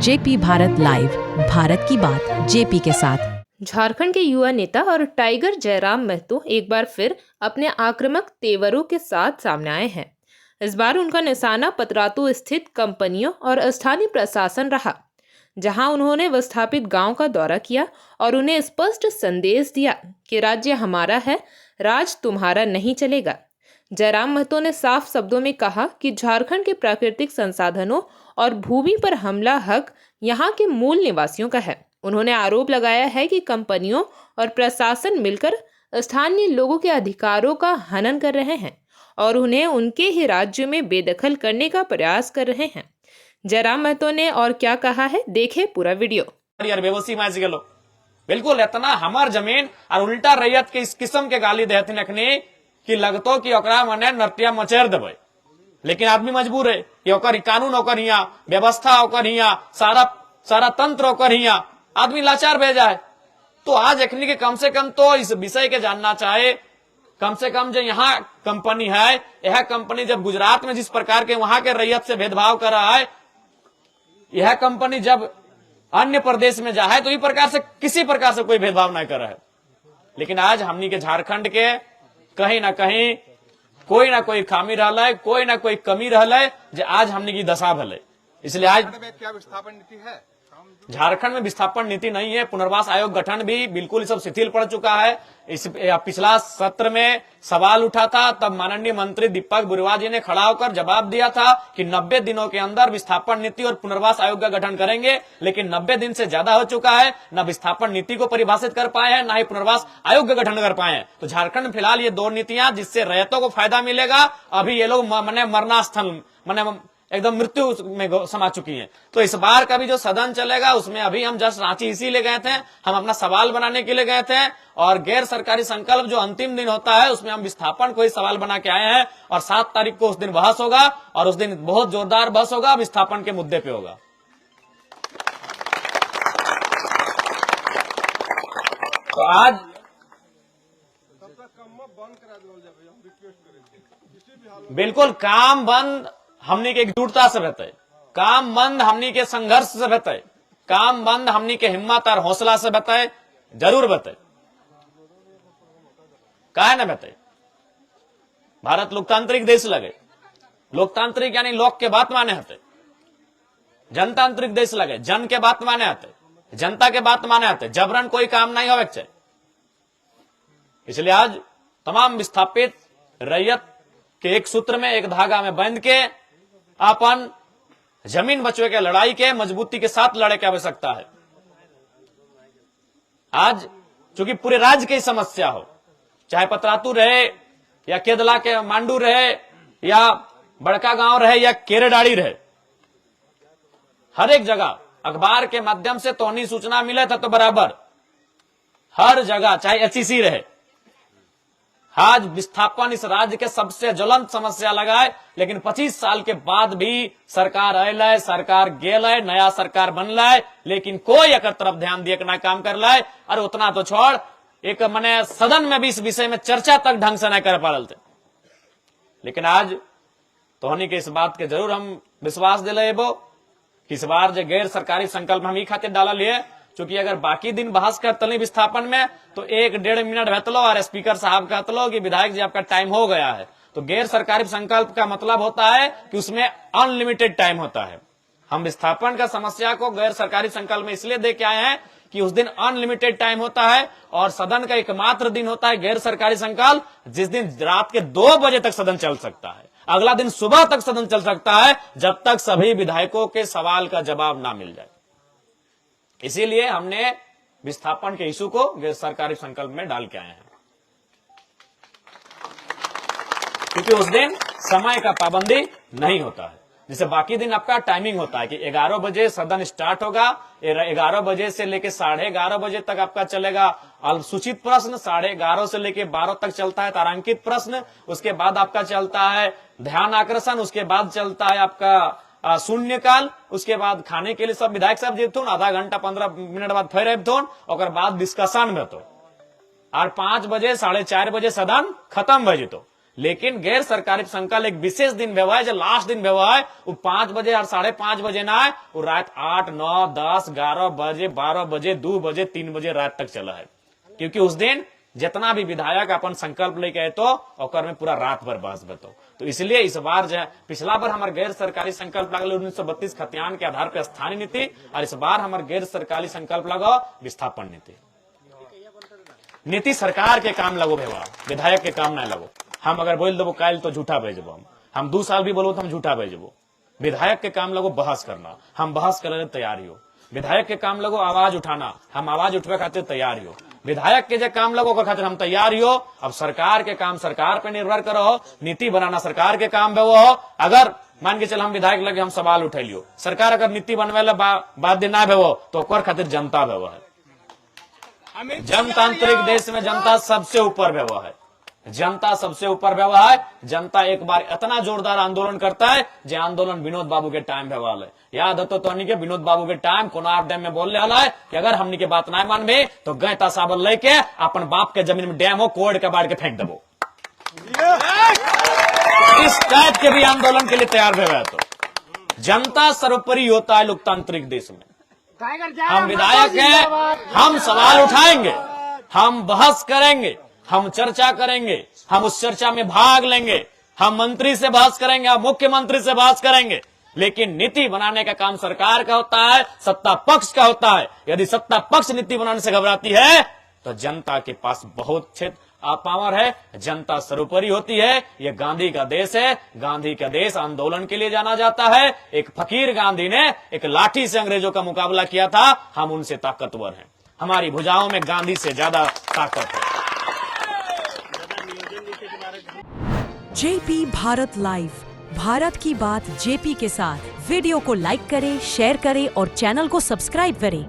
JP Bharat live, Bharat की बात JP के साथ। झारखंड के युवा नेता और टाइगर जयराम महतो एक बार फिर अपने आक्रामक तेवरों के साथ सामने आए हैं। इस बार उनका निशाना पतरातू स्थित कंपनियों और स्थानीय प्रशासन रहा, जहां उन्होंने विस्थापित गांव का दौरा किया और उन्हें स्पष्ट संदेश दिया कि राज्य हमारा है, राज तुम्हारा नहीं चलेगा। जयराम महतो ने साफ शब्दों में कहा कि झारखंड के प्राकृतिक संसाधनों और भूमि पर हमला हक यहाँ के मूल निवासियों का है। उन्होंने आरोप लगाया है कि कंपनियों और प्रशासन मिलकर स्थानीय लोगों के अधिकारों का हनन कर रहे हैं और उन्हें उनके ही राज्य में बेदखल करने का प्रयास कर रहे हैं। जयराम महतो ने और क्या कहा है, देखे पूरा वीडियो। यार बेबसी माज गेलो बिल्कुल इतना हमार जमीन और उल्टा रैयत के इस किस्म के गाली देहथिन अखनी कि लगतो कि ओकरा मने नृत्य मचेर देबै, लेकिन आदमी मजबूर है कि ओकर कानून ओकर हिया, व्यवस्था ओकर हिया, सारा तंत्र ओकर हिया, आदमी लाचार भे जाए। तो आज अखनी के कम से कम तो इस विषय के जानना चाहे, कम से कम जो यहाँ कंपनी है, यह कंपनी जब गुजरात में जिस प्रकार के वहां के रैयत से भेदभाव कर रहा है, यह कंपनी जब अन्य प्रदेश में जा है तो इस प्रकार से किसी प्रकार से कोई भेदभाव नहीं कर रहा है। लेकिन आज हमनी के झारखंड के कहीं ना कहीं कोई ना कोई खामी रहल है, कोई ना कोई कमी रहल है, जो आज हमने की दशा भले। इसलिए आज क्या विस्थापन नीति है? झारखंड में विस्थापन नीति नहीं है। पुनर्वास आयोग गठन भी बिल्कुल सब शिथिल पड़ चुका है। इस पिछला सत्र में सवाल उठा था, तब माननीय मंत्री दीपक बुर्वा जी ने खड़ा होकर जवाब दिया था कि 90 दिनों के अंदर विस्थापन नीति और पुनर्वास आयोग का गठन करेंगे। लेकिन 90 दिन से ज्यादा हो चुका है, न विस्थापन नीति को परिभाषित कर पाए हैं, न ही पुनर्वास आयोग का गठन कर पाए हैं। तो झारखंड में फिलहाल ये दो नीतियां जिससे रैयतों को फायदा मिलेगा, अभी ये लोग मरणास्थल एकदम मृत्यु में समा चुकी हैं। तो इस बार का भी जो सदन चलेगा उसमें अभी हम जस्ट रांची इसीलिए गए थे, हम अपना सवाल बनाने के लिए गए थे, और गैर सरकारी संकल्प जो अंतिम दिन होता है उसमें हम विस्थापन को ही सवाल बना के आए हैं। और 7 तारीख को उस दिन बहस होगा और उस दिन बहुत जोरदार बहस होगा, विस्थापन के मुद्दे पे होगा। तो आज बिल्कुल काम बंद हमनी के एकजुटता से रहते, काम बंद हमनी के संघर्ष से रहते, काम बंद हमनी के हिम्मत और हौसला से बताए, जरूर बताए। काहे न बताए? भारत लोकतांत्रिक देश लगे, लोकतांत्रिक यानी लोक के बात माने हते, जनतांत्रिक देश लगे, जन के बात माने हते, जनता के बात माने हते, जबरन कोई काम नहीं होवे चाहिए। इसलिए आज तमाम विस्थापित रैयत के एक सूत्र में, एक धागा में बांध के अपन जमीन बचवे के लड़ाई के मजबूती के साथ लड़े की आवश्यकता है। आज चूंकि पूरे राज्य की समस्या हो, चाहे पतरातू रहे या केदला के मांडू रहे या बड़का गांव रहे या केरेडाड़ी रहे, हर एक जगह अखबार के माध्यम से तोहनी सूचना मिले था तो बराबर हर जगह, चाहे एचईसी रहे, आज विस्थापन इस राज्य के सबसे ज्वलंत समस्या लगा है। लेकिन 25 साल के बाद भी सरकार अल, सरकार गेल, नया सरकार बनल, लेकिन कोई एक तरफ ध्यान दिए ना काम कर ला। और उतना तो छोड़, एक मने सदन में भी इस विषय में चर्चा तक ढंग से नहीं कर पा रहे थे। लेकिन आज तोहनी के इस बात के जरूर हम विश्वास दिले कि इस बार जो गैर सरकारी संकल्प हम ही खातिर डाला लिए, क्योंकि अगर बाकी दिन बहस करतली विस्थापन में तो 1-1.5 मिनट रहतलो और स्पीकर साहब कहतलो कि विधायक जी आपका टाइम हो गया है। तो गैर सरकारी संकल्प का मतलब होता है कि उसमें अनलिमिटेड टाइम होता है। हम विस्थापन का समस्या को गैर सरकारी संकल्प में इसलिए दे के आए हैं कि उस दिन अनलिमिटेड टाइम होता है और सदन का एकमात्र दिन होता है गैर सरकारी संकल्प, जिस दिन रात के 2 बजे तक सदन चल सकता है, अगला दिन सुबह तक सदन चल सकता है, जब तक सभी विधायकों के सवाल का जवाब ना मिल जाए। इसीलिए हमने विस्थापन के इशू को गैर सरकारी संकल्प में डाल के आए हैं, क्योंकि उस दिन समय का पाबंदी नहीं होता है। जैसे बाकी दिन आपका टाइमिंग होता है कि 11 बजे सदन स्टार्ट होगा, 11 बजे से लेके 11:30 बजे तक आपका चलेगा अल्पसूचित प्रश्न, 11:30 से लेके 12 तक चलता है तारांकित प्रश्न, उसके बाद आपका चलता है ध्यान आकर्षण, उसके बाद चलता है आपका शून्यकाल, उसके बाद खाने के लिए सब विधायक साहब जीतून आधा घंटा 15 मिनट बाद फिर अबथून, और बाद डिस्कशन में तो और 5 बजे 4:30 बजे सदन खत्म हो जितो। लेकिन गैर सरकारी संकल्प एक विशेष दिन व्यवहार है, जो लास्ट दिन व्यवहार है वो 5 बजे और 5:30 बजे ना है, वो रात 8, 9, 10, 11 बजे, 12 बजे, 2 बजे, 3 बजे रात तक चला है। क्योंकि उस दिन जितना भी विधायक अपन संकल्प लेके आए तो ओकर में पूरा रात भर बहस बतो। तो इसलिए इस बार जो है, पिछला बार हमारे गैर सरकारी संकल्प लगल 1932 खतियान के आधार पर स्थानीय नीति, और इस बार हमारे गैर सरकारी संकल्प लगाओ विस्थापन नीति। नीति सरकार के काम लगो व्यवहार, विधायक के काम नहीं लगो। हम अगर बोल देवो काल तो झूठा भेजबो, हम 2 साल भी बोलो तो हम झूठा भेजबो। विधायक के काम लगो बहस करना, हम बहस करे तैयार हो। विधायक के काम लगो आवाज उठाना, हम आवाज उठवे खातिर तैयार हो। विधायक के जो काम लगो ओकर खातिर हम तैयार हो। अब सरकार के काम सरकार पे निर्भर करो, नीति बनाना सरकार के काम हो। अगर मान के चल हम विधायक लगे हम सवाल उठैलियो, सरकार अगर नीति बनवे ला बाध्य ना हो तो ओकर खातिर जनता व्यवहार है। जनतांत्रिक देश में जनता सबसे ऊपर व्यवहार है, जनता सबसे ऊपर व्यवहार है। जनता एक बार इतना जोरदार आंदोलन करता है जो आंदोलन विनोद बाबू के टाइम व्यवहार है। याद हो तो के विनोद बाबू के टाइम कोनार डैम में बोलने वाला है कि अगर हमनी के बात ना मानबे तो गैता साबल लेके अपन बाप के जमीन में डैम हो कोड़ के बाढ़ के फेंक देबो। इस टाइप के भी आंदोलन के लिए तैयार हुए। तो जनता सर्वोपरि होता है लोकतांत्रिक देश में। हम विधायक हैं, हम सवाल उठाएंगे, हम बहस करेंगे, हम चर्चा करेंगे, हम उस चर्चा में भाग लेंगे, हम मंत्री से बहस करेंगे, हम मुख्यमंत्री से बहस करेंगे। लेकिन नीति बनाने का काम सरकार का होता है, सत्ता पक्ष का होता है। यदि सत्ता पक्ष नीति बनाने से घबराती है तो जनता के पास बहुत क्षेत्र पावर है, जनता सर्वोपरि होती है। यह गांधी का देश है, गांधी का देश आंदोलन के लिए जाना जाता है। एक फकीर गांधी ने एक लाठी से अंग्रेजों का मुकाबला किया था, हम उनसे ताकतवर हैं। हमारी भुजाओं में गांधी से ज्यादा ताकत है। जेपी भारत लाइव, भारत की बात जेपी के साथ। वीडियो को लाइक करें, शेयर करें और चैनल को सब्सक्राइब करें।